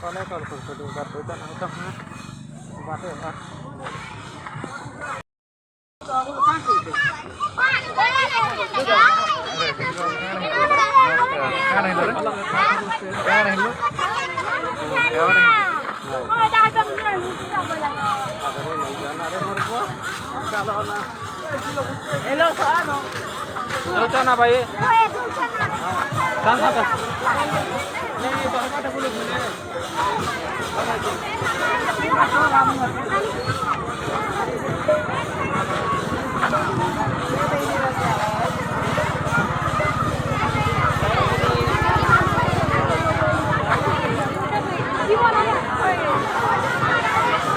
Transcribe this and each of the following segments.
Con còn phải được gặp với tận hàng trăm ha. Và thế hả? Hello, ano? Luto na ba eh? Saan ka?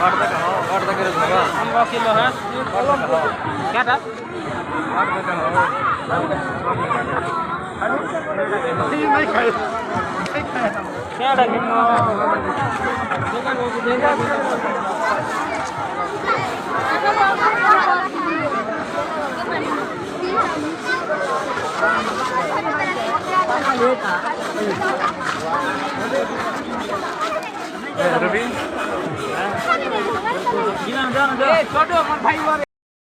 काट के रखूंगा हम 1 kilo है क्या था नहीं खाए क्या डालेंगे रवि छोटो भाई